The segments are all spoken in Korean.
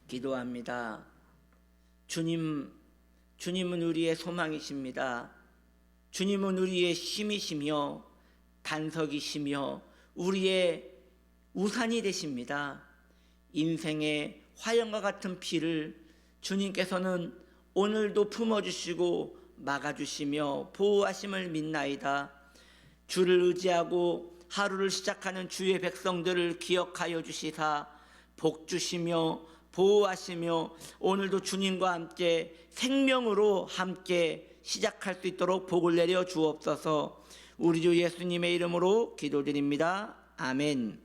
기도합니다. 주님은 우리의 소망이십니다. 주님은 우리의 힘이시며 반석이시며 우리의 우산이 되십니다. 인생의 화염과 같은 피를 주님께서는 오늘도 품어주시고 막아주시며 보호하심을 믿나이다. 주를 의지하고 하루를 시작하는 주의 백성들을 기억하여 주시사 복 주시며 보호하시며 오늘도 주님과 함께 생명으로 함께 시작할 수 있도록 복을 내려 주옵소서. 우리 주 예수님의 이름으로 기도드립니다. 아멘.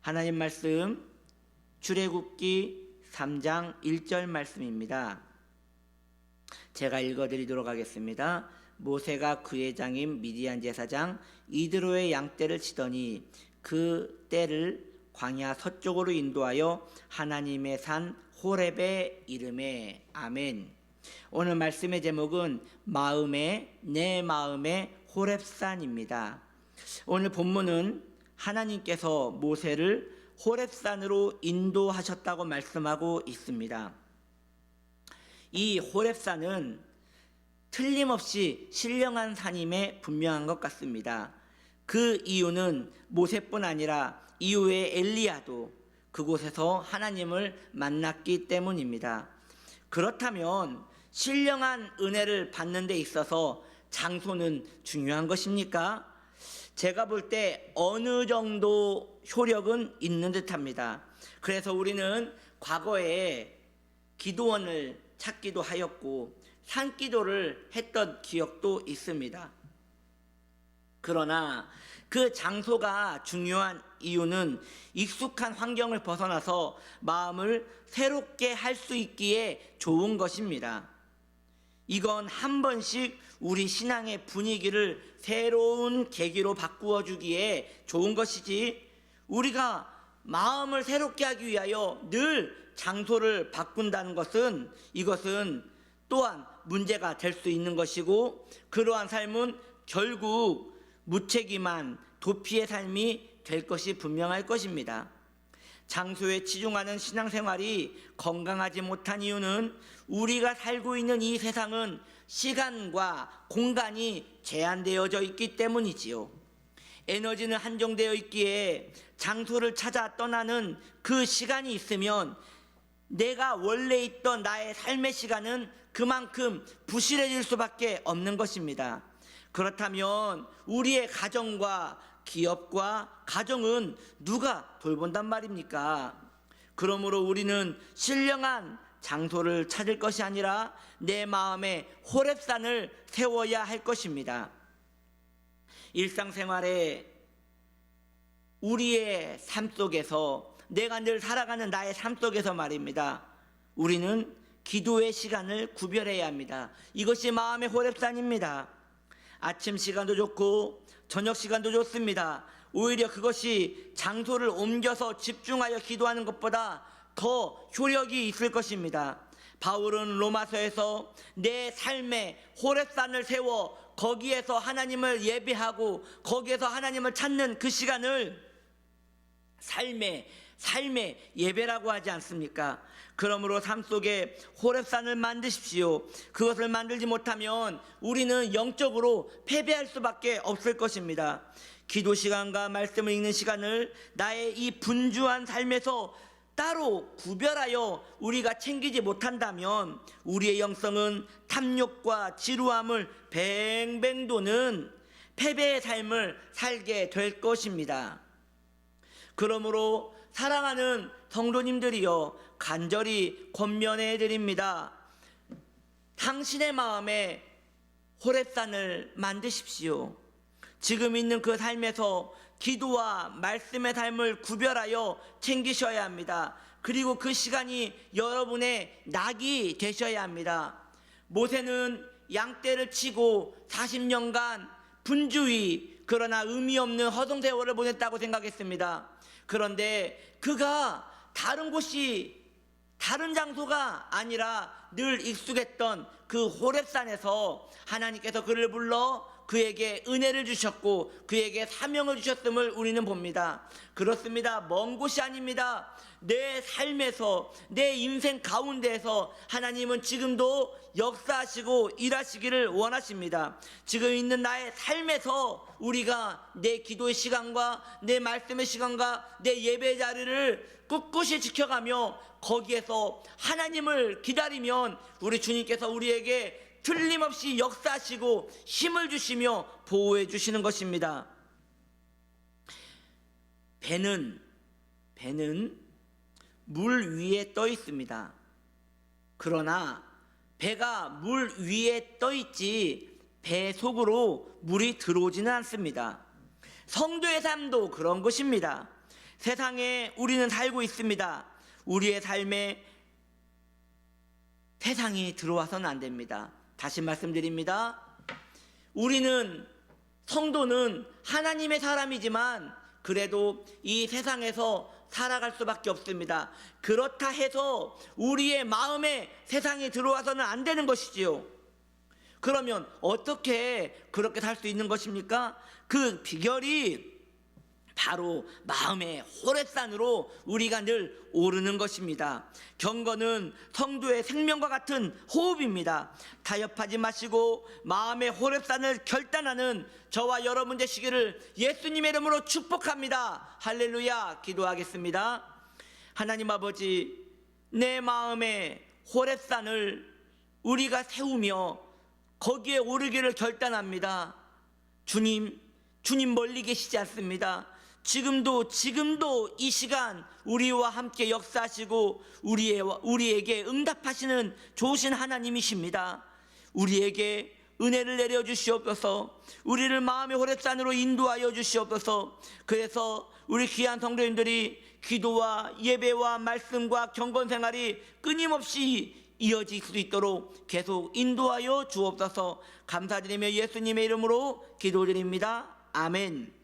하나님 말씀 출애굽기 3장 1절 말씀입니다. 제가 읽어드리도록 하겠습니다. 모세가 그의 장인 미디안 제사장 이드로의 양떼를 치더니 그 떼를 광야 서쪽으로 인도하여 하나님의 산 호렙에 이르매. 아멘. 오늘 말씀의 제목은 내 마음의 호렙산입니다. 오늘 본문은 하나님께서 모세를 호렙산으로 인도하셨다고 말씀하고 있습니다. 이 호렙산은 틀림없이 신령한 산임에 분명한 것 같습니다. 그 이유는 모세뿐 아니라 이후에 엘리야도 그곳에서 하나님을 만났기 때문입니다. 그렇다면 신령한 은혜를 받는 데 있어서 장소는 중요한 것입니까? 제가 볼 때 어느 정도 효력은 있는 듯합니다. 그래서 우리는 과거에 기도원을 찾기도 하였고 산기도를 했던 기억도 있습니다. 그러나 그 장소가 중요한 이유는 익숙한 환경을 벗어나서 마음을 새롭게 할 수 있기에 좋은 것입니다. 이건 한 번씩 우리 신앙의 분위기를 새로운 계기로 바꾸어 주기에 좋은 것이지, 우리가 마음을 새롭게 하기 위하여 늘 장소를 바꾼다는 것은 이것은 또한 문제가 될 수 있는 것이고, 그러한 삶은 결국 무책임한 도피의 삶이 될 것이 분명할 것입니다. 장소에 치중하는 신앙생활이 건강하지 못한 이유는 우리가 살고 있는 이 세상은 시간과 공간이 제한되어져 있기 때문이지요. 에너지는 한정되어 있기에 장소를 찾아 떠나는 그 시간이 있으면 내가 원래 있던 나의 삶의 시간은 그만큼 부실해질 수밖에 없는 것입니다. 그렇다면 우리의 가정과 기업과 가정은 누가 돌본단 말입니까? 그러므로 우리는 신령한 장소를 찾을 것이 아니라 내 마음에 호렙산을 세워야 할 것입니다. 일상생활에 우리의 삶 속에서, 내가 늘 살아가는 나의 삶 속에서 말입니다, 우리는 기도의 시간을 구별해야 합니다. 이것이 마음의 호렙산입니다. 아침 시간도 좋고 저녁 시간도 좋습니다. 오히려 그것이 장소를 옮겨서 집중하여 기도하는 것보다 더 효력이 있을 것입니다. 바울은 로마서에서 내 삶에 호렙산을 세워 거기에서 하나님을 예배하고 거기에서 하나님을 찾는 그 시간을 삶의 예배라고 하지 않습니까? 그러므로 삶 속에 호렙산을 만드십시오. 그것을 만들지 못하면 우리는 영적으로 패배할 수밖에 없을 것입니다. 기도 시간과 말씀을 읽는 시간을 나의 이 분주한 삶에서 따로 구별하여 우리가 챙기지 못한다면 우리의 영성은 탐욕과 지루함을 뱅뱅 도는 패배의 삶을 살게 될 것입니다. 그러므로 사랑하는 성도님들이여, 간절히 권면해 드립니다. 당신의 마음에 호렙산을 만드십시오. 지금 있는 그 삶에서 기도와 말씀의 삶을 구별하여 챙기셔야 합니다. 그리고 그 시간이 여러분의 낙이 되셔야 합니다. 모세는 양떼를 치고 40년간 분주히, 그러나 의미 없는 허송 세월을 보냈다고 생각했습니다. 그런데 그가 다른 장소가 아니라 늘 익숙했던 그 호렙산에서 하나님께서 그를 불러 그에게 은혜를 주셨고 그에게 사명을 주셨음을 우리는 봅니다. 그렇습니다. 먼 곳이 아닙니다. 내 삶에서, 내 인생 가운데에서 하나님은 지금도 역사하시고 일하시기를 원하십니다. 지금 있는 나의 삶에서 우리가 내 기도의 시간과 내 말씀의 시간과 내 예배 자리를 꿋꿋이 지켜가며 거기에서 하나님을 기다리면 우리 주님께서 우리에게 틀림없이 역사하시고 힘을 주시며 보호해 주시는 것입니다. 배는 물 위에 떠 있습니다. 그러나 배가 물 위에 떠 있지 배 속으로 물이 들어오지는 않습니다. 성도의 삶도 그런 것입니다. 세상에 우리는 살고 있습니다. 우리의 삶에 세상이 들어와서는 안 됩니다. 다시 말씀드립니다. 우리는, 성도는 하나님의 사람이지만 그래도 이 세상에서 살아갈 수밖에 없습니다. 그렇다 해서 우리의 마음에 세상이 들어와서는 안 되는 것이지요. 그러면 어떻게 그렇게 살 수 있는 것입니까? 그 비결이 바로 마음의 호렙산으로 우리가 늘 오르는 것입니다. 경건은 성도의 생명과 같은 호흡입니다. 타협하지 마시고 마음의 호렙산을 결단하는 저와 여러분 되시기를 예수님의 이름으로 축복합니다. 할렐루야. 기도하겠습니다. 하나님 아버지, 내 마음의 호렙산을 우리가 세우며 거기에 오르기를 결단합니다. 주님 멀리 계시지 않습니다. 지금도 이 시간 우리와 함께 역사하시고 우리에게 응답하시는 좋으신 하나님이십니다. 우리에게 은혜를 내려 주시옵소서. 우리를 마음의 호렙산으로 인도하여 주시옵소서. 그래서 우리 귀한 성도님들이 기도와 예배와 말씀과 경건 생활이 끊임없이 이어질 수 있도록 계속 인도하여 주옵소서. 감사드리며 예수님의 이름으로 기도드립니다. 아멘.